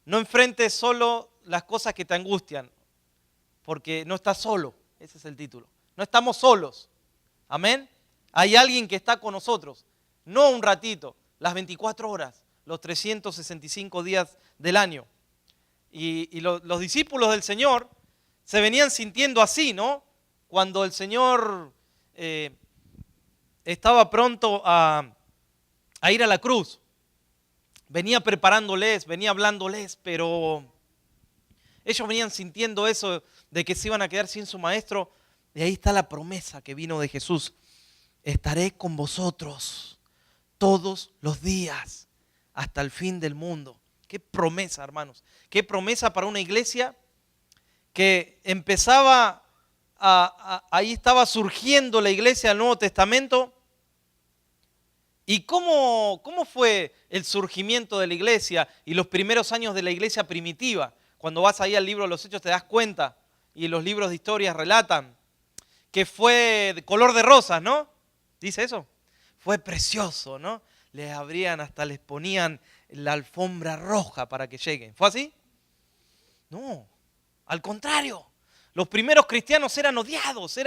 No enfrentes solo las cosas que te angustian, porque no estás solo. Ese es el título. No estamos solos. Amén. Hay alguien que está con nosotros. No un ratito, las 24 horas, los 365 días del año. Y los discípulos del Señor se venían sintiendo así, ¿no? Cuando el Señor estaba pronto a ir a la cruz. Venía preparándoles, venía hablándoles, pero ellos venían sintiendo eso de que se iban a quedar sin su maestro. Y ahí está la promesa que vino de Jesús. Estaré con vosotros todos los días hasta el fin del mundo. Qué promesa, hermanos. Qué promesa para una iglesia que empezaba, ahí estaba surgiendo la iglesia del Nuevo Testamento. ¿Y cómo fue el surgimiento de la iglesia y los primeros años de la iglesia primitiva? Cuando vas ahí al libro de los Hechos te das cuenta, y los libros de historia relatan, que fue de color de rosas, ¿no? ¿Dice eso? Fue precioso, ¿no? Les abrían, hasta les ponían la alfombra roja para que lleguen. ¿Fue así? No, al contrario. Los primeros cristianos eran odiados,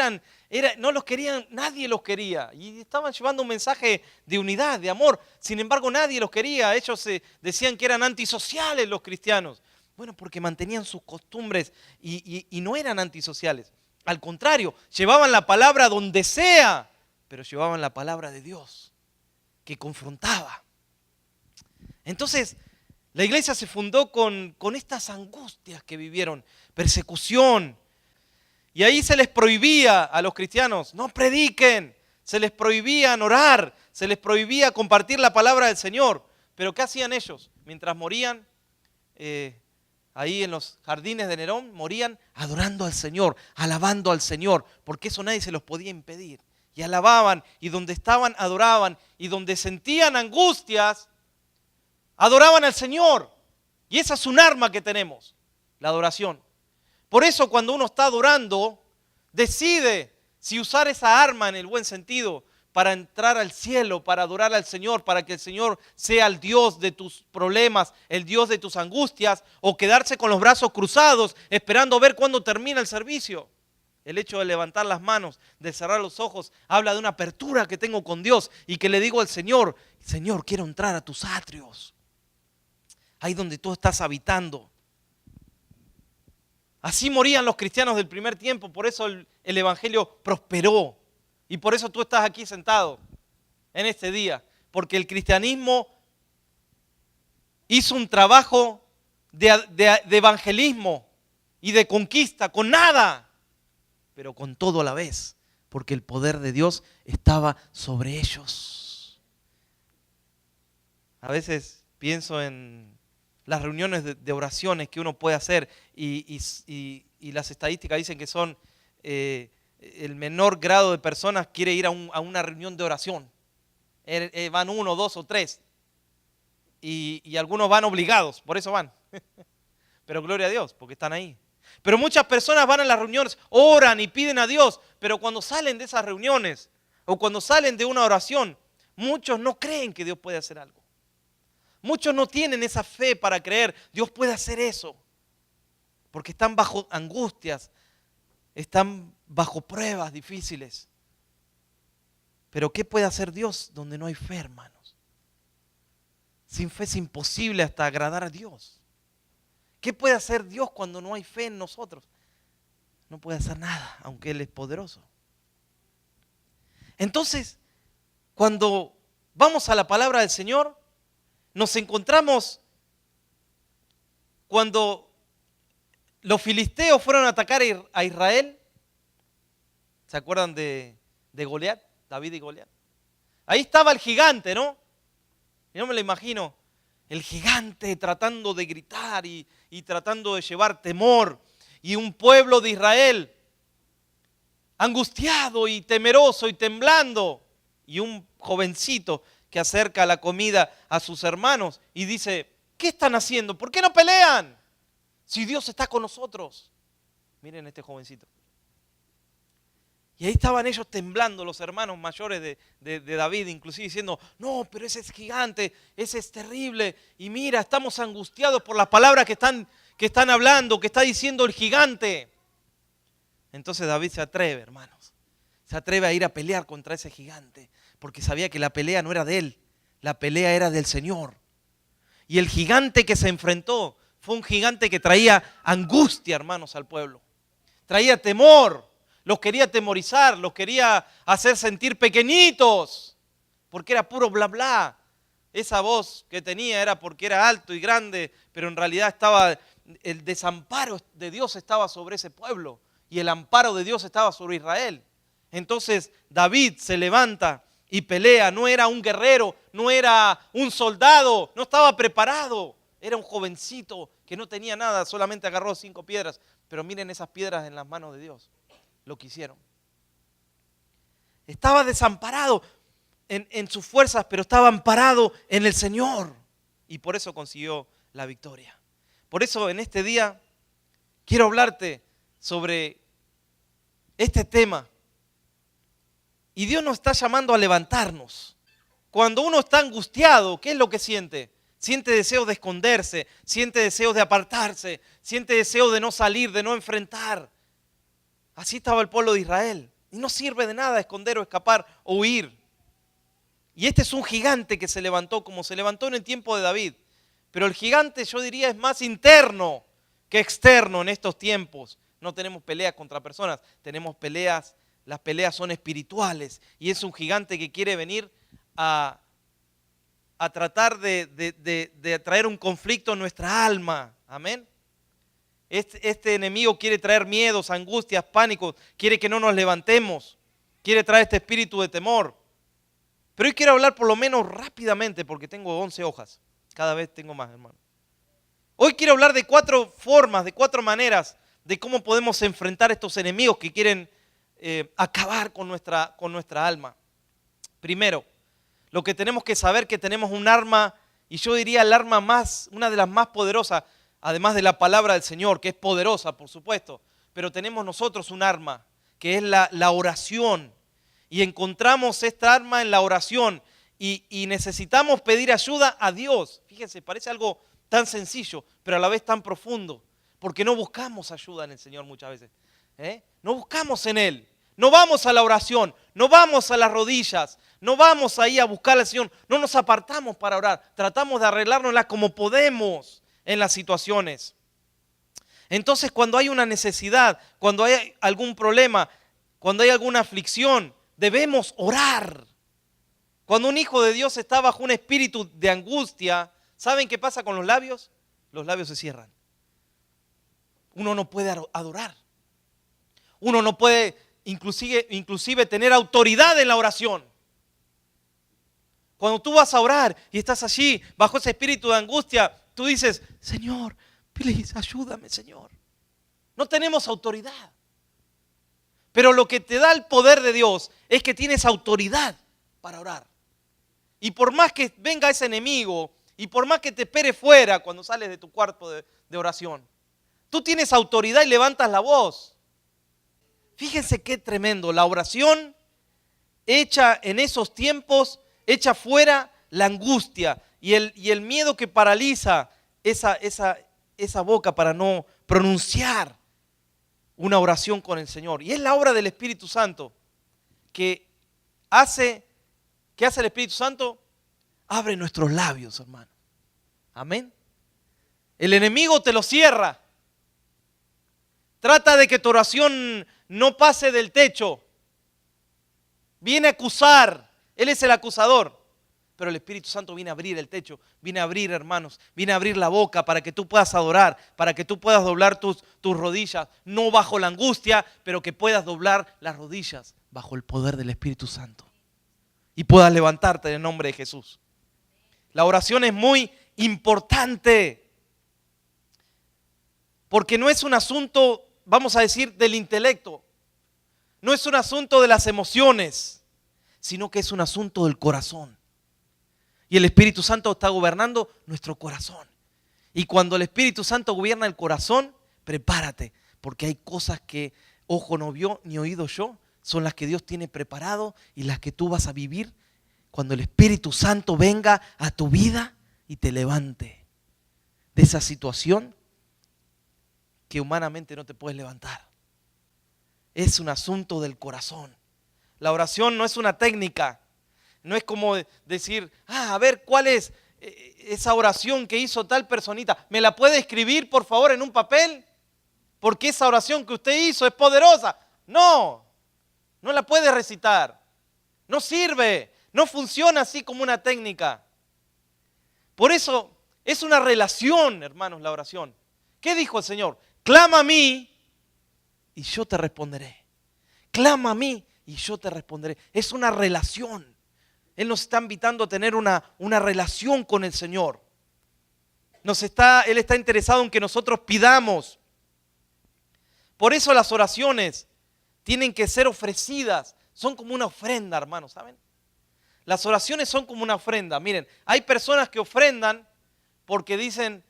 no los querían, nadie los quería. Y estaban llevando un mensaje de unidad, de amor. Sin embargo, nadie los quería. Ellos decían que eran antisociales los cristianos. Bueno, porque mantenían sus costumbres y no eran antisociales. Al contrario, llevaban la palabra donde sea, pero llevaban la palabra de Dios, que confrontaba. Entonces, la iglesia se fundó con estas angustias que vivieron, persecución. Y ahí se les prohibía a los cristianos, no prediquen, se les prohibía orar, se les prohibía compartir la palabra del Señor. Pero ¿qué hacían ellos? Mientras morían, ahí en los jardines de Nerón, morían adorando al Señor, alabando al Señor, porque eso nadie se los podía impedir. Y alababan, y donde estaban adoraban, y donde sentían angustias, adoraban al Señor. Y esa es un arma que tenemos, la adoración. Por eso cuando uno está adorando, decide si usar esa arma en el buen sentido para entrar al cielo, para adorar al Señor, para que el Señor sea el Dios de tus problemas, el Dios de tus angustias, o quedarse con los brazos cruzados esperando ver cuándo termina el servicio. El hecho de levantar las manos, de cerrar los ojos, habla de una apertura que tengo con Dios y que le digo al Señor, Señor, quiero entrar a tus atrios, ahí donde tú estás habitando. Así morían los cristianos del primer tiempo, por eso el evangelio prosperó. Y por eso tú estás aquí sentado en este día, porque el cristianismo hizo un trabajo de evangelismo y de conquista con nada, pero con todo a la vez, porque el poder de Dios estaba sobre ellos. A veces pienso en las reuniones de oraciones que uno puede hacer y las estadísticas dicen que son el menor grado de personas quiere ir a una reunión de oración. Van 1, 2 o 3 y algunos van obligados, por eso van. Pero gloria a Dios, porque están ahí. Pero muchas personas van a las reuniones, oran y piden a Dios, pero cuando salen de esas reuniones o cuando salen de una oración, muchos no creen que Dios puede hacer algo. Muchos no tienen esa fe para creer, Dios puede hacer eso, porque están bajo angustias, están bajo pruebas difíciles. Pero ¿qué puede hacer Dios donde no hay fe, hermanos? Sin fe es imposible hasta agradar a Dios. ¿Qué puede hacer Dios cuando no hay fe en nosotros? No puede hacer nada, aunque Él es poderoso. Entonces, cuando vamos a la palabra del Señor, nos encontramos cuando los filisteos fueron a atacar a Israel. ¿Se acuerdan de Goliat? David y Goliat. Ahí estaba el gigante, ¿no? Y no me lo imagino. El gigante tratando de gritar y tratando de llevar temor. Y un pueblo de Israel angustiado y temeroso y temblando. Y un jovencito que acerca la comida a sus hermanos y dice, ¿qué están haciendo? ¿Por qué no pelean? Si Dios está con nosotros. Miren este jovencito. Y ahí estaban ellos temblando, los hermanos mayores de David, inclusive diciendo, no, pero ese es gigante, ese es terrible. Y mira, estamos angustiados por las palabras que están hablando, que está diciendo el gigante. Entonces David se atreve, hermanos. Se atreve a ir a pelear contra ese gigante, porque sabía que la pelea no era de él, la pelea era del Señor. Y el gigante que se enfrentó fue un gigante que traía angustia, hermanos, al pueblo. Traía temor, los quería atemorizar, los quería hacer sentir pequeñitos, porque era puro bla bla. Esa voz que tenía era porque era alto y grande, pero en realidad el desamparo de Dios estaba sobre ese pueblo y el amparo de Dios estaba sobre Israel. Entonces David se levanta y pelea, no era un guerrero, no era un soldado, no estaba preparado, era un jovencito que no tenía nada, solamente agarró 5 piedras, pero miren esas piedras en las manos de Dios, lo que hicieron. Estaba desamparado en sus fuerzas, pero estaba amparado en el Señor y por eso consiguió la victoria. Por eso en este día quiero hablarte sobre este tema. Y Dios nos está llamando a levantarnos. Cuando uno está angustiado, ¿qué es lo que siente? Siente deseo de esconderse, siente deseo de apartarse, siente deseo de no salir, de no enfrentar. Así estaba el pueblo de Israel. Y no sirve de nada esconder o escapar o huir. Y este es un gigante que se levantó como se levantó en el tiempo de David. Pero el gigante, yo diría, es más interno que externo en estos tiempos. No tenemos peleas contra personas, tenemos peleas. Las peleas son espirituales y es un gigante que quiere venir a tratar de traer un conflicto en nuestra alma. Amén. Este enemigo quiere traer miedos, angustias, pánicos, quiere que no nos levantemos, quiere traer este espíritu de temor. Pero hoy quiero hablar por lo menos rápidamente porque tengo 11 hojas. Cada vez tengo más, hermano. Hoy quiero hablar de 4 formas, de 4 maneras de cómo podemos enfrentar estos enemigos que quieren acabar con nuestra alma. Primero, lo que tenemos que saber que tenemos un arma, y yo diría el arma una de las más poderosas, además de la palabra del Señor, que es poderosa, por supuesto, pero tenemos nosotros un arma, que es la oración, y encontramos esta arma en la oración, y necesitamos pedir ayuda a Dios. Fíjense, parece algo tan sencillo, pero a la vez tan profundo, porque no buscamos ayuda en el Señor muchas veces. No buscamos en Él, no vamos a la oración, no vamos a las rodillas, no vamos ahí a buscar al Señor, no nos apartamos para orar, tratamos de arreglárnoslas como podemos en las situaciones. Entonces cuando hay una necesidad, cuando hay algún problema, cuando hay alguna aflicción, debemos orar. Cuando un hijo de Dios está bajo un espíritu de angustia, ¿saben qué pasa con los labios? Los labios se cierran. Uno no puede adorar. Uno no puede inclusive tener autoridad en la oración. Cuando tú vas a orar y estás allí bajo ese espíritu de angustia, tú dices, Señor, please, ayúdame, Señor. No tenemos autoridad. Pero lo que te da el poder de Dios es que tienes autoridad para orar. Y por más que venga ese enemigo y por más que te espere fuera cuando sales de tu cuarto de oración, tú tienes autoridad y levantas la voz. Fíjense qué tremendo, la oración hecha en esos tiempos, echa fuera la angustia y el miedo que paraliza esa boca para no pronunciar una oración con el Señor. Y es la obra del Espíritu Santo que hace el Espíritu Santo, abre nuestros labios, hermano. Amén. El enemigo te lo cierra. Trata de que tu oración no pase del techo. Viene a acusar. Él es el acusador. Pero el Espíritu Santo viene a abrir el techo. Viene a abrir, hermanos. Viene a abrir la boca para que tú puedas adorar. Para que tú puedas doblar tus rodillas. No bajo la angustia, pero que puedas doblar las rodillas bajo el poder del Espíritu Santo. Y puedas levantarte en el nombre de Jesús. La oración es muy importante. Porque no es un asunto, vamos a decir, del intelecto. No es un asunto de las emociones, sino que es un asunto del corazón. Y el Espíritu Santo está gobernando nuestro corazón. Y cuando el Espíritu Santo gobierna el corazón, prepárate, porque hay cosas que ojo no vio ni oído yo, son las que Dios tiene preparado y las que tú vas a vivir cuando el Espíritu Santo venga a tu vida y te levante de esa situación que humanamente no te puedes levantar. Es un asunto del corazón. La oración no es una técnica. No es como decir, a ver, ¿cuál es esa oración que hizo tal personita? ¿Me la puede escribir, por favor, en un papel? Porque esa oración que usted hizo es poderosa. No la puede recitar. No sirve. No funciona así como una técnica. Por eso es una relación, hermanos, la oración. ¿Qué dijo el Señor? Clama a mí y yo te responderé. Clama a mí y yo te responderé. Es una relación. Él nos está invitando a tener una relación con el Señor. Él está interesado en que nosotros pidamos. Por eso las oraciones tienen que ser ofrecidas. Son como una ofrenda, hermanos, ¿saben? Las oraciones son como una ofrenda. Miren, hay personas que ofrendan porque dicen,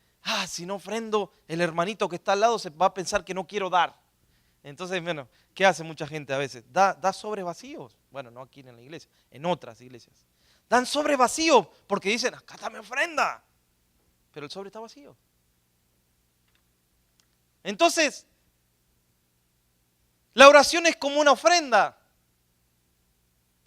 si no ofrendo, el hermanito que está al lado se va a pensar que no quiero dar. Entonces, bueno, ¿qué hace mucha gente a veces? Da sobres vacíos. Bueno, no aquí en la iglesia, en otras iglesias. Dan sobres vacíos porque dicen, acá está mi ofrenda. Pero el sobre está vacío. Entonces, la oración es como una ofrenda.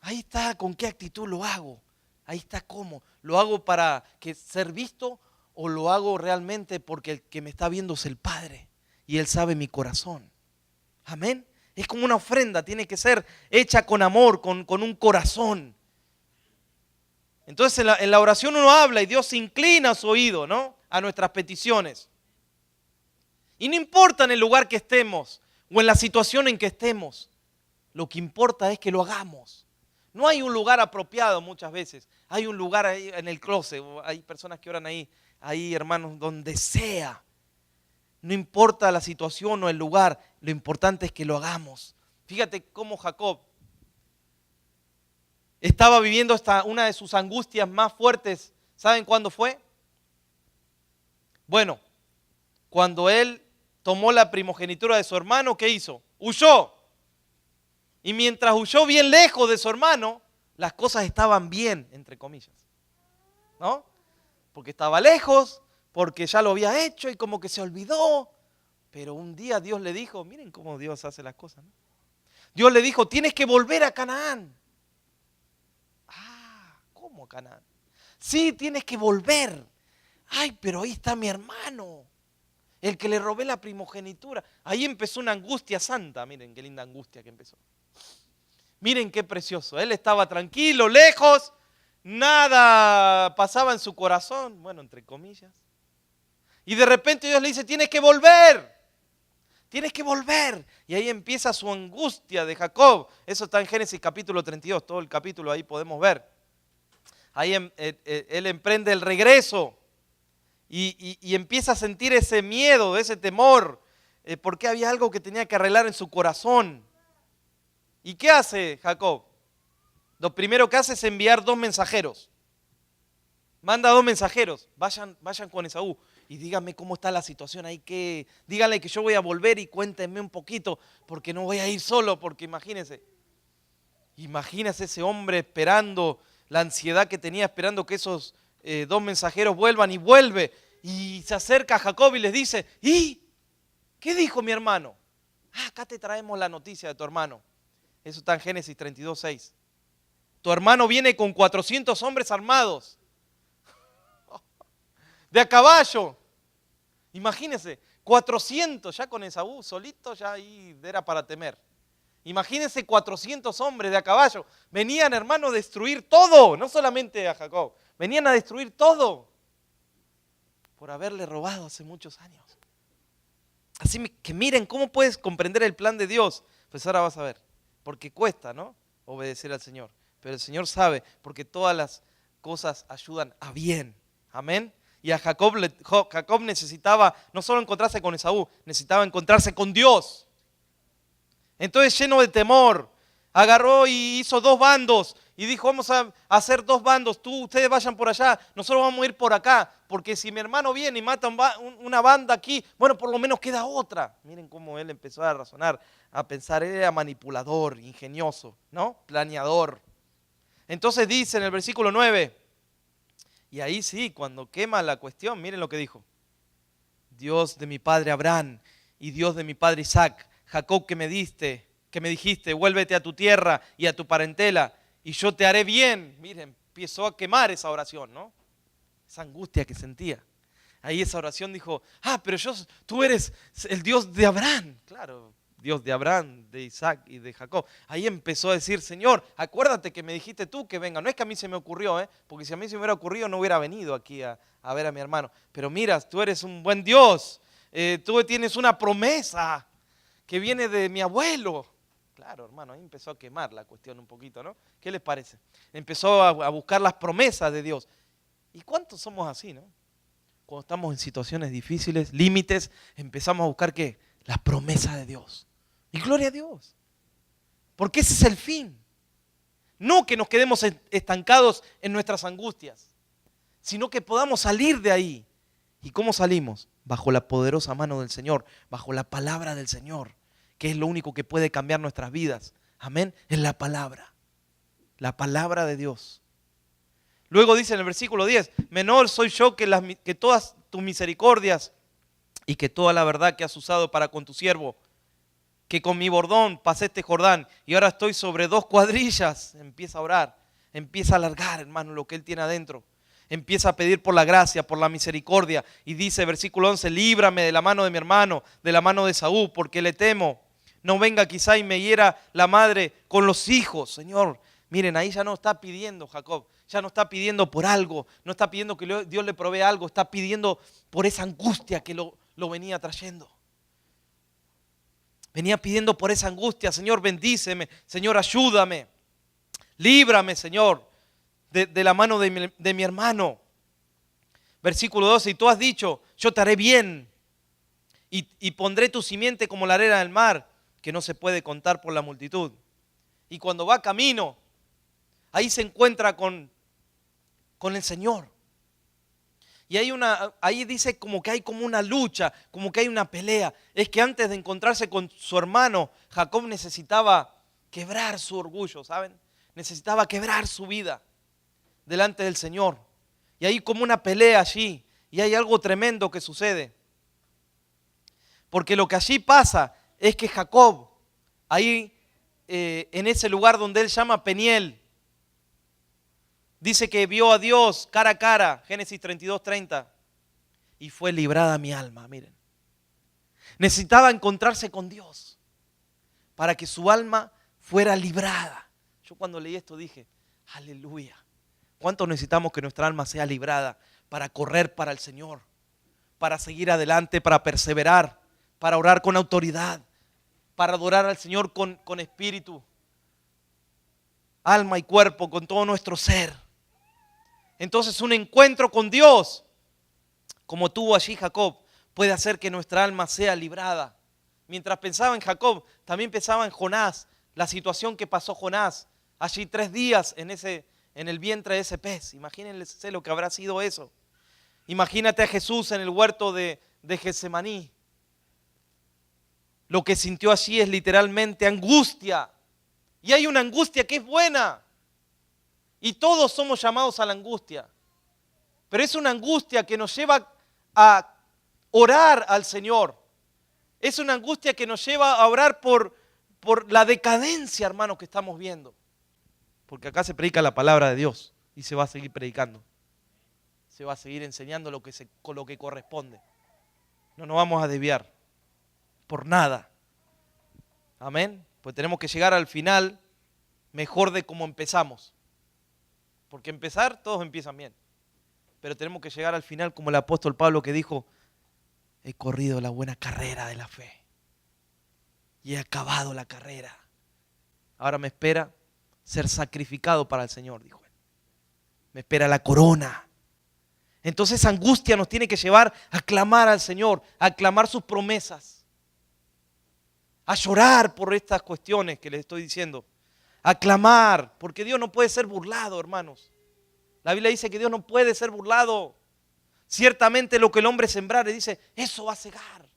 Ahí está, ¿con qué actitud lo hago? Ahí está cómo. ¿Lo hago para ser visto o lo hago realmente porque el que me está viendo es el Padre y Él sabe mi corazón? Amén. Es como una ofrenda, tiene que ser hecha con amor, con un corazón. Entonces en la oración uno habla y Dios se inclina a su oído, ¿no? A nuestras peticiones. Y no importa en el lugar que estemos o en la situación en que estemos, lo que importa es que lo hagamos. No hay un lugar apropiado muchas veces. Hay un lugar ahí en el closet. Hay personas que oran ahí, hermanos, donde sea. No importa la situación o el lugar, lo importante es que lo hagamos. Fíjate cómo Jacob estaba viviendo una de sus angustias más fuertes. ¿Saben cuándo fue? Bueno, cuando él tomó la primogenitura de su hermano, ¿qué hizo? Huyó. Y mientras huyó bien lejos de su hermano, las cosas estaban bien, entre comillas. ¿No? Porque estaba lejos, porque ya lo había hecho y como que se olvidó. Pero un día Dios le dijo, miren cómo Dios hace las cosas, ¿no? Dios le dijo, tienes que volver a Canaán. ¿Cómo a Canaán? Sí, tienes que volver. Ay, pero ahí está mi hermano, el que le robé la primogenitura. Ahí empezó una angustia santa. Miren qué linda angustia que empezó. Miren qué precioso. Él estaba tranquilo, lejos, nada pasaba en su corazón. Bueno, entre comillas. Y de repente Dios le dice, tienes que volver. Tienes que volver. Y ahí empieza su angustia de Jacob. Eso está en Génesis capítulo 32. Todo el capítulo ahí podemos ver. Ahí él emprende el regreso. Y empieza a sentir ese miedo, ese temor. Porque había algo que tenía que arreglar en su corazón. ¿Y qué hace Jacob? Lo primero que hace es enviar 2 mensajeros. Manda 2 mensajeros. Vayan con Esaú y díganme cómo está la situación ahí. Díganle que yo voy a volver y cuéntenme un poquito, porque no voy a ir solo, porque imagínense ese hombre esperando, la ansiedad que tenía esperando que esos 2 mensajeros vuelvan, y vuelve. Y se acerca a Jacob y les dice, ¿y qué dijo mi hermano? Acá te traemos la noticia de tu hermano. Eso está en Génesis 32:6. Tu hermano viene con 400 hombres armados. De a caballo. Imagínense, 400 ya con Esaú solito, ya ahí era para temer. Imagínense 400 hombres de a caballo. Venían, hermano, a destruir todo, no solamente a Jacob. Venían a destruir todo por haberle robado hace muchos años. Así que miren cómo puedes comprender el plan de Dios. Pues ahora vas a ver, porque cuesta, ¿no? Obedecer al Señor. Pero el Señor sabe, porque todas las cosas ayudan a bien. Amén. Y a Jacob necesitaba no solo encontrarse con Esaú, necesitaba encontrarse con Dios. Entonces, lleno de temor, agarró y hizo 2 bandos y dijo, vamos a hacer dos bandos, ustedes vayan por allá, nosotros vamos a ir por acá, porque si mi hermano viene y mata una banda aquí, bueno, por lo menos queda otra. Miren cómo él empezó a razonar, a pensar, él era manipulador, ingenioso, ¿no? Planeador. Entonces dice en el versículo 9, y ahí sí, cuando quema la cuestión, miren lo que dijo. Dios de mi padre Abraham y Dios de mi padre Isaac, Jacob que me dijiste, vuélvete a tu tierra y a tu parentela y yo te haré bien. Miren, empezó a quemar esa oración, ¿no? Esa angustia que sentía. Ahí esa oración dijo, pero tú eres el Dios de Abraham. Claro, Dios de Abraham, de Isaac y de Jacob. Ahí empezó a decir, Señor, acuérdate que me dijiste tú que venga. No es que a mí se me ocurrió, porque si a mí se me hubiera ocurrido no hubiera venido aquí a ver a mi hermano. Pero mira, tú eres un buen Dios. Tú tienes una promesa que viene de mi abuelo. Claro, hermano, ahí empezó a quemar la cuestión un poquito, ¿no? ¿Qué les parece? Empezó a buscar las promesas de Dios. ¿Y cuántos somos así, no? Cuando estamos en situaciones difíciles, límites, empezamos a buscar ¿qué? Las promesas de Dios. Y gloria a Dios. Porque ese es el fin. No que nos quedemos estancados en nuestras angustias, sino que podamos salir de ahí. ¿Y cómo salimos? Bajo la poderosa mano del Señor, bajo la palabra del Señor, que es lo único que puede cambiar nuestras vidas. Amén. Es la palabra de Dios. Luego dice en el versículo 10, menor soy yo que todas tus misericordias y que toda la verdad que has usado para con tu siervo, que con mi bordón pasé este Jordán y ahora estoy sobre 2 cuadrillas. Empieza a orar, empieza a alargar, hermano, lo que él tiene adentro. Empieza a pedir por la gracia, por la misericordia. Y dice, versículo 11, líbrame de la mano de mi hermano, de la mano de Saúl, porque le temo. No venga quizá y me hiera la madre con los hijos. Señor, miren, ahí ya no está pidiendo Jacob, ya no está pidiendo por algo, no está pidiendo que Dios le provea algo, está pidiendo por esa angustia que lo venía trayendo. Venía pidiendo por esa angustia, Señor, bendíceme, Señor, ayúdame, líbrame, Señor, de la mano de mi hermano. Versículo 12, y tú has dicho, yo te haré bien y pondré tu simiente como la arena del mar, que no se puede contar por la multitud. Y cuando va camino, ahí se encuentra con el Señor. Y ahí dice como que hay como una lucha, como que hay una pelea. Es que antes de encontrarse con su hermano, Jacob necesitaba quebrar su orgullo, ¿saben? Necesitaba quebrar su vida delante del Señor. Y hay como una pelea allí. Y hay algo tremendo que sucede. Porque lo que allí pasa es que Jacob, ahí en ese lugar donde él llama Peniel, dice que vio a Dios cara a cara, Génesis 32:30, y fue librada mi alma, miren. Necesitaba encontrarse con Dios para que su alma fuera librada. Yo cuando leí esto dije, aleluya. ¿Cuánto necesitamos que nuestra alma sea librada para correr para el Señor, para seguir adelante, para perseverar, para orar con autoridad, para adorar al Señor con espíritu, alma y cuerpo, con todo nuestro ser? Entonces un encuentro con Dios, como tuvo allí Jacob, puede hacer que nuestra alma sea librada. Mientras pensaba en Jacob, también pensaba en Jonás, la situación que pasó Jonás, allí 3 días en el vientre de ese pez. Imagínense lo que habrá sido eso. Imagínate a Jesús en el huerto de Getsemaní. Lo que sintió allí es literalmente angustia. Y hay una angustia que es buena. Y todos somos llamados a la angustia. Pero es una angustia que nos lleva a orar al Señor. Es una angustia que nos lleva a orar por la decadencia, hermanos, que estamos viendo. Porque acá se predica la palabra de Dios y se va a seguir predicando. Se va a seguir enseñando lo que corresponde. No nos vamos a desviar por nada. Amén. Pues tenemos que llegar al final mejor de como empezamos. Porque empezar, todos empiezan bien. Pero tenemos que llegar al final como el apóstol Pablo que dijo, he corrido la buena carrera de la fe y he acabado la carrera. Ahora me espera ser sacrificado para el Señor, dijo él. Me espera la corona. Entonces esa angustia nos tiene que llevar a clamar al Señor, a clamar sus promesas, a llorar por estas cuestiones que les estoy diciendo, a clamar, porque Dios no puede ser burlado, hermanos. La Biblia dice que Dios no puede ser burlado. Ciertamente lo que el hombre sembrare, dice, eso va a cegar.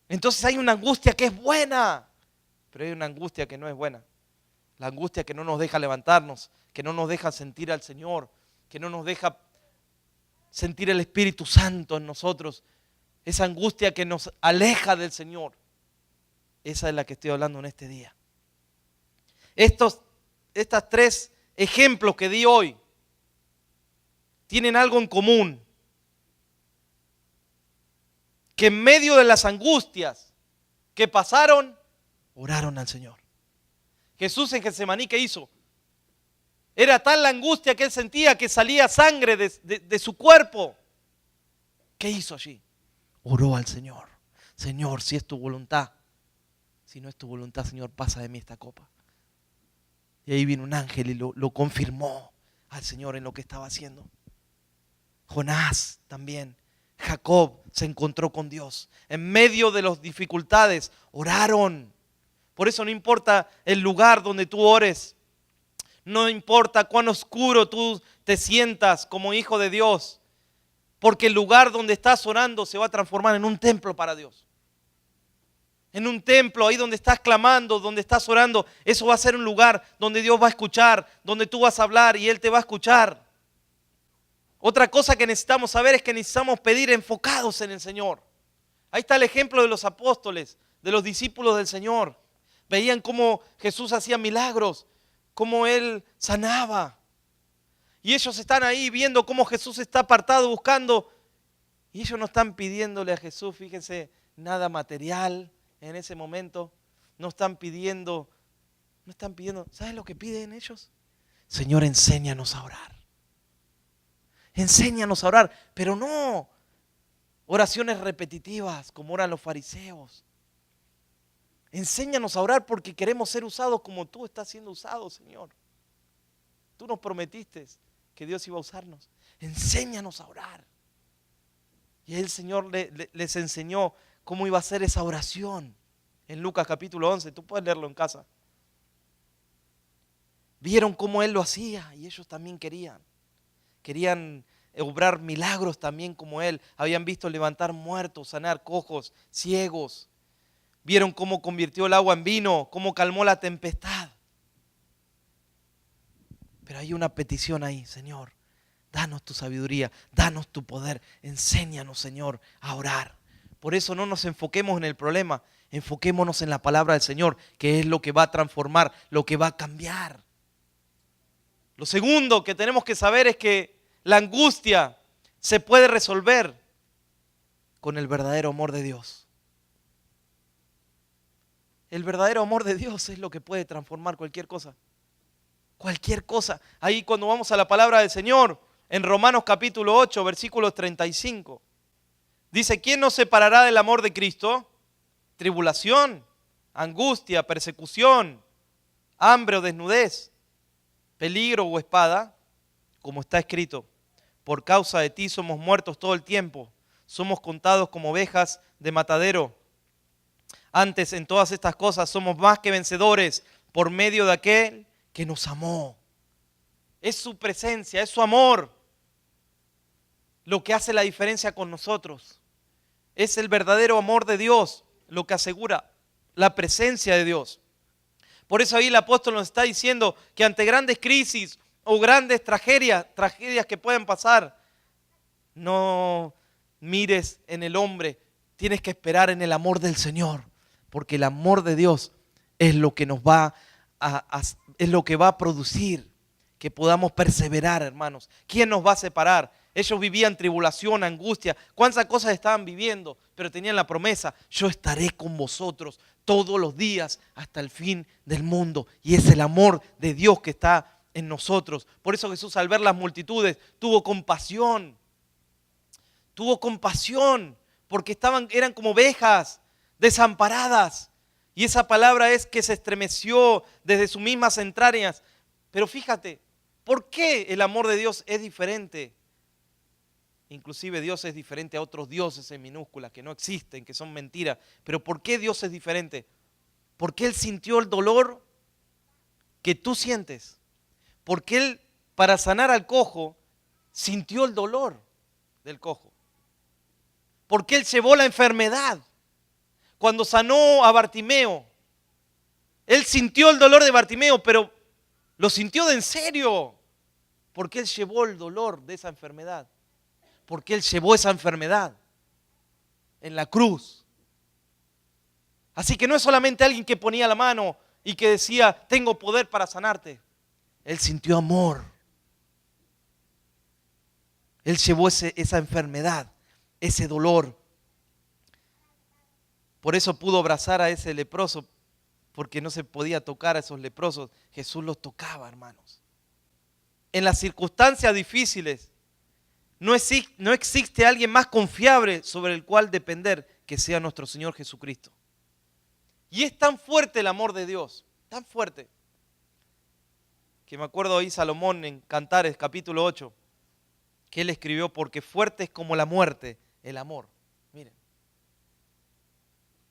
Entonces hay una angustia que es buena, pero hay una angustia que no es buena. La angustia que no nos deja levantarnos, que no nos deja sentir al Señor, que no nos deja sentir el Espíritu Santo en nosotros. Esa angustia que nos aleja del Señor. Esa es la que estoy hablando en este día. Estos 3 ejemplos que di hoy tienen algo en común. Que en medio de las angustias que pasaron, oraron al Señor. Jesús en Getsemaní, ¿qué hizo? Era tal la angustia que él sentía que salía sangre de su cuerpo. ¿Qué hizo allí? Oró al Señor. Señor, si es tu voluntad. Si no es tu voluntad, Señor, pasa de mí esta copa. Y ahí vino un ángel y lo confirmó al Señor en lo que estaba haciendo. Jonás también. Jacob se encontró con Dios. En medio de las dificultades, oraron. Por eso no importa el lugar donde tú ores. No importa cuán oscuro tú te sientas como hijo de Dios. Porque el lugar donde estás orando se va a transformar en un templo para Dios. En un templo, ahí donde estás clamando, donde estás orando, eso va a ser un lugar donde Dios va a escuchar, donde tú vas a hablar y Él te va a escuchar. Otra cosa que necesitamos saber es que necesitamos pedir enfocados en el Señor. Ahí está el ejemplo de los apóstoles, de los discípulos del Señor. Veían cómo Jesús hacía milagros, cómo Él sanaba. Y ellos están ahí viendo cómo Jesús está apartado buscando. Y ellos no están pidiéndole a Jesús, fíjense, nada material en ese momento. No están pidiendo, ¿sabes lo que piden ellos? Señor, enséñanos a orar. Enséñanos a orar, pero no oraciones repetitivas como oran los fariseos. Enséñanos a orar porque queremos ser usados como tú estás siendo usado, Señor. Tú nos prometiste que Dios iba a usarnos. Enséñanos a orar. Y el Señor les enseñó cómo iba a ser esa oración. En Lucas capítulo 11, tú puedes leerlo en casa. Vieron cómo Él lo hacía y ellos también querían. Querían obrar milagros también como Él. Habían visto levantar muertos, sanar cojos, ciegos. Vieron cómo convirtió el agua en vino, cómo calmó la tempestad. Pero hay una petición ahí, Señor, danos tu sabiduría, danos tu poder, enséñanos, Señor, a orar. Por eso no nos enfoquemos en el problema, enfoquémonos en la palabra del Señor, que es lo que va a transformar, lo que va a cambiar. Lo segundo que tenemos que saber es que la angustia se puede resolver con el verdadero amor de Dios. El verdadero amor de Dios es lo que puede transformar cualquier cosa. Cualquier cosa. Ahí cuando vamos a la palabra del Señor, en Romanos capítulo 8, versículos 35, dice, ¿quién nos separará del amor de Cristo? Tribulación, angustia, persecución, hambre o desnudez, peligro o espada, como está escrito, por causa de ti somos muertos todo el tiempo, somos contados como ovejas de matadero. Antes en todas estas cosas somos más que vencedores por medio de aquel que nos amó. Es su presencia, es su amor lo que hace la diferencia con nosotros. Es el verdadero amor de Dios lo que asegura la presencia de Dios. Por eso ahí el apóstol nos está diciendo que ante grandes crisis o grandes tragedias que pueden pasar, no mires en el hombre, tienes que esperar en el amor del Señor, porque el amor de Dios es lo que nos va es lo que va a producir que podamos perseverar, hermanos. ¿Quién nos va a separar? Ellos vivían tribulación, angustia, cuántas cosas estaban viviendo, pero tenían la promesa, yo estaré con vosotros todos los días hasta el fin del mundo. Y es el amor de Dios que está en nosotros. Por eso Jesús, al ver las multitudes, tuvo compasión. Tuvo compasión porque eran como ovejas desamparadas. Y esa palabra es que se estremeció desde sus mismas entrañas. Pero fíjate, ¿por qué el amor de Dios es diferente? Inclusive Dios es diferente a otros dioses en minúsculas que no existen, que son mentiras. Pero ¿por qué Dios es diferente? Porque Él sintió el dolor que tú sientes. Porque Él, para sanar al cojo, sintió el dolor del cojo. Porque Él llevó la enfermedad. Cuando sanó a Bartimeo, Él sintió el dolor de Bartimeo, pero lo sintió de en serio. Porque Él llevó el dolor de esa enfermedad. Porque Él llevó esa enfermedad en la cruz. Así que no es solamente alguien que ponía la mano y que decía, tengo poder para sanarte. Él sintió amor. Él llevó esa enfermedad, ese dolor. Por eso pudo abrazar a ese leproso, porque no se podía tocar a esos leprosos. Jesús los tocaba, hermanos. En las circunstancias difíciles, no existe alguien más confiable sobre el cual depender que sea nuestro Señor Jesucristo. Y es tan fuerte el amor de Dios, tan fuerte, que me acuerdo ahí Salomón en Cantares capítulo 8, que él escribió, porque fuerte es como la muerte el amor.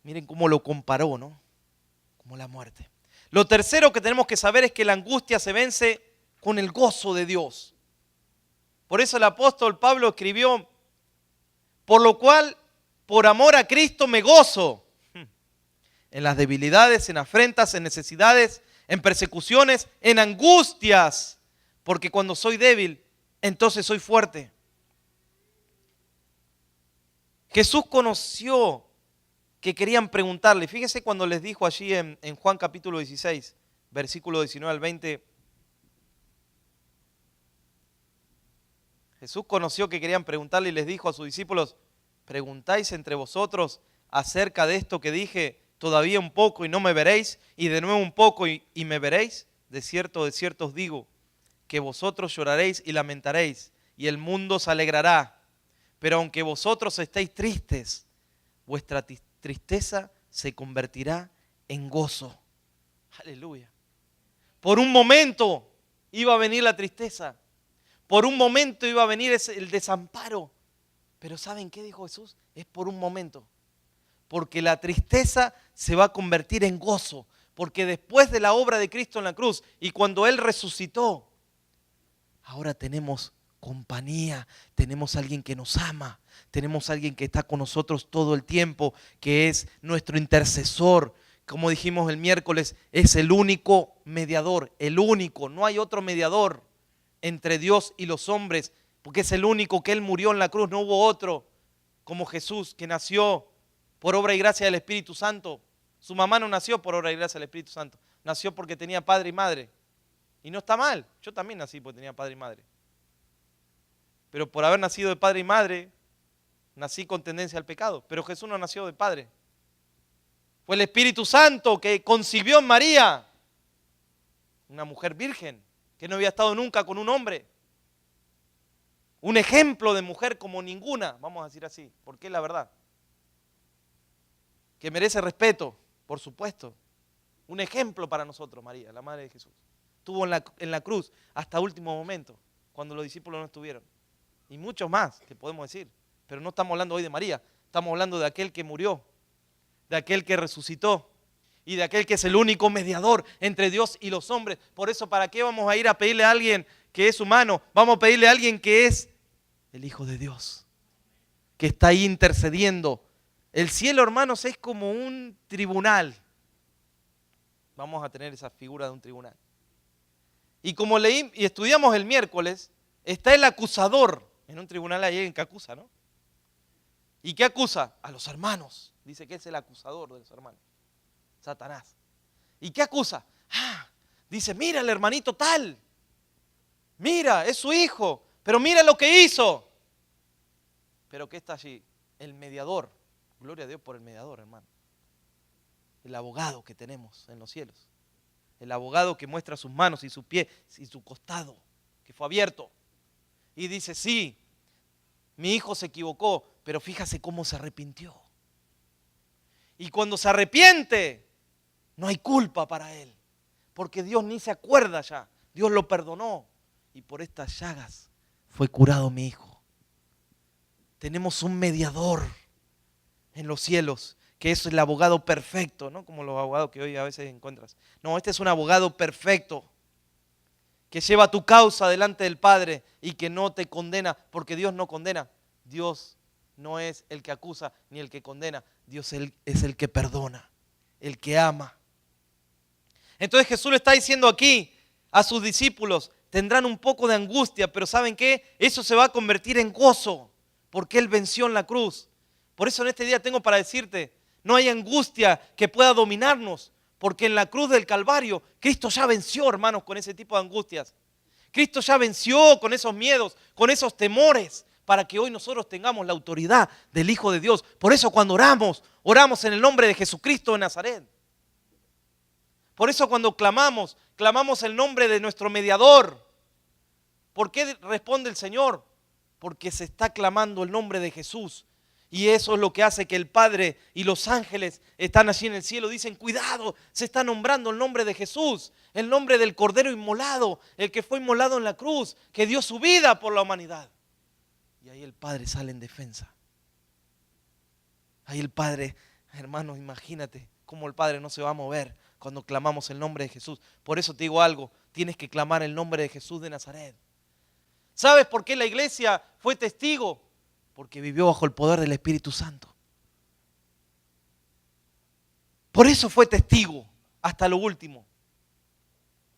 Miren cómo lo comparó, ¿no? Como la muerte. Lo tercero que tenemos que saber es que la angustia se vence con el gozo de Dios. Por eso el apóstol Pablo escribió, por lo cual, por amor a Cristo me gozo en las debilidades, en afrentas, en necesidades, en persecuciones, en angustias, porque cuando soy débil, entonces soy fuerte. Jesús conoció que querían preguntarle. Fíjense cuando les dijo allí en Juan capítulo 16, versículo 19 al 20. Jesús conoció que querían preguntarle y les dijo a sus discípulos, ¿preguntáis entre vosotros acerca de esto que dije, todavía un poco y no me veréis, y de nuevo un poco y me veréis? De cierto os digo, que vosotros lloraréis y lamentaréis, y el mundo se alegrará. Pero aunque vosotros estéis tristes, vuestra tristeza se convertirá en gozo. Aleluya. Por un momento iba a venir la tristeza. Por un momento iba a venir el desamparo. Pero ¿saben qué dijo Jesús? Es por un momento. Porque la tristeza se va a convertir en gozo. Porque después de la obra de Cristo en la cruz y cuando Él resucitó, ahora tenemos compañía, tenemos alguien que nos ama, tenemos alguien que está con nosotros todo el tiempo, que es nuestro intercesor. Como dijimos el miércoles, es el único mediador, el único, no hay otro mediador entre Dios y los hombres, porque es el único que Él murió en la cruz, no hubo otro como Jesús, que nació por obra y gracia del Espíritu Santo. Su mamá no nació por obra y gracia del Espíritu Santo, nació porque tenía padre y madre. Y no está mal, yo también nací porque tenía padre y madre. Pero por haber nacido de padre y madre, nací con tendencia al pecado. Pero Jesús no nació de padre. Fue el Espíritu Santo que concibió en María, una mujer virgen, que no había estado nunca con un hombre. Un ejemplo de mujer como ninguna, vamos a decir así, porque es la verdad. Que merece respeto, por supuesto. Un ejemplo para nosotros, María, la madre de Jesús. Estuvo en la cruz hasta último momento, cuando los discípulos no estuvieron. Y muchos más que podemos decir. Pero no estamos hablando hoy de María, estamos hablando de aquel que murió, de aquel que resucitó y de aquel que es el único mediador entre Dios y los hombres. Por eso, ¿para qué vamos a ir a pedirle a alguien que es humano? Vamos a pedirle a alguien que es el Hijo de Dios, que está ahí intercediendo. El cielo, hermanos, es como un tribunal. Vamos a tener esa figura de un tribunal. Y como leí y estudiamos el miércoles, está el acusador. En un tribunal hay alguien que acusa, ¿no? ¿Y qué acusa? A los hermanos. Dice que es el acusador de los hermanos. Satanás. ¿Y qué acusa? Dice, mira el hermanito tal. Mira, es su hijo. Pero mira lo que hizo. Pero ¿qué está allí? El mediador. Gloria a Dios por el mediador, hermano. El abogado que tenemos en los cielos. El abogado que muestra sus manos y sus pies y su costado, que fue abierto. Y dice, sí, mi hijo se equivocó, pero fíjase cómo se arrepintió. Y cuando se arrepiente, no hay culpa para él. Porque Dios ni se acuerda ya. Dios lo perdonó. Y por estas llagas fue curado mi hijo. Tenemos un mediador en los cielos que es el abogado perfecto, no como los abogados que hoy a veces encuentras. No, este es un abogado perfecto, que lleva tu causa delante del Padre y que no te condena, porque Dios no condena. Dios no es el que acusa ni el que condena. Dios es el que perdona, el que ama. Entonces Jesús le está diciendo aquí a sus discípulos, tendrán un poco de angustia, pero ¿saben qué? Eso se va a convertir en gozo, porque Él venció en la cruz. Por eso en este día tengo para decirte, no hay angustia que pueda dominarnos, porque en la cruz del Calvario Cristo ya venció, hermanos, con ese tipo de angustias. Cristo ya venció con esos miedos, con esos temores, para que hoy nosotros tengamos la autoridad del Hijo de Dios. Por eso cuando oramos, oramos en el nombre de Jesucristo de Nazaret. Por eso cuando clamamos, clamamos el nombre de nuestro mediador. ¿Por qué responde el Señor? Porque se está clamando el nombre de Jesús. Y eso es lo que hace que el Padre y los ángeles están allí en el cielo. Dicen, cuidado, se está nombrando el nombre de Jesús, el nombre del Cordero inmolado, el que fue inmolado en la cruz, que dio su vida por la humanidad. Y ahí el Padre sale en defensa. Ahí el Padre, hermanos, imagínate cómo el Padre no se va a mover cuando clamamos el nombre de Jesús. Por eso te digo algo, tienes que clamar el nombre de Jesús de Nazaret. ¿Sabes por qué la iglesia fue testigo? Porque vivió bajo el poder del Espíritu Santo. Por eso fue testigo hasta lo último.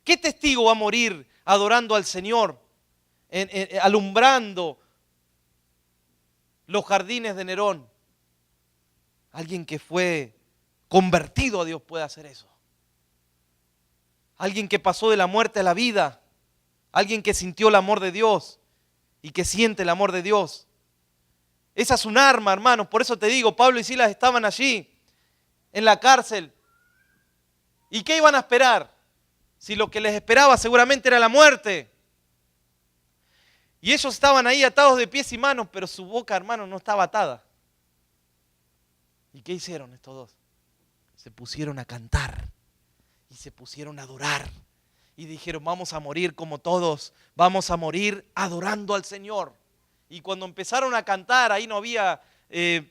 ¿Qué testigo va a morir adorando al Señor, alumbrando los jardines de Nerón? Alguien que fue convertido a Dios puede hacer eso. Alguien que pasó de la muerte a la vida. Alguien que sintió el amor de Dios y que siente el amor de Dios. Esa es un arma, hermanos. Por eso te digo, Pablo y Silas estaban allí, en la cárcel. ¿Y qué iban a esperar? Si lo que les esperaba seguramente era la muerte. Y ellos estaban ahí atados de pies y manos, pero su boca, hermanos, no estaba atada. ¿Y qué hicieron estos dos? Se pusieron a cantar y se pusieron a adorar. Y dijeron, vamos a morir como todos, vamos a morir adorando al Señor. Y cuando empezaron a cantar, ahí no había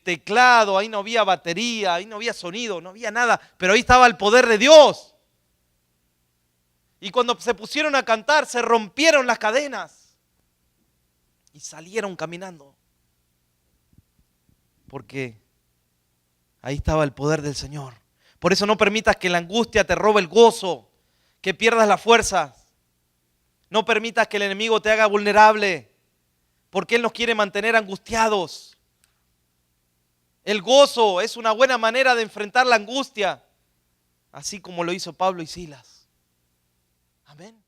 teclado, ahí no había batería, ahí no había sonido, no había nada, pero ahí estaba el poder de Dios. Y cuando se pusieron a cantar, se rompieron las cadenas y salieron caminando. Porque ahí estaba el poder del Señor. Por eso no permitas que la angustia te robe el gozo, que pierdas la fuerza. No permitas que el enemigo te haga vulnerable, porque Él nos quiere mantener angustiados. El gozo es una buena manera de enfrentar la angustia, así como lo hizo Pablo y Silas. Amén.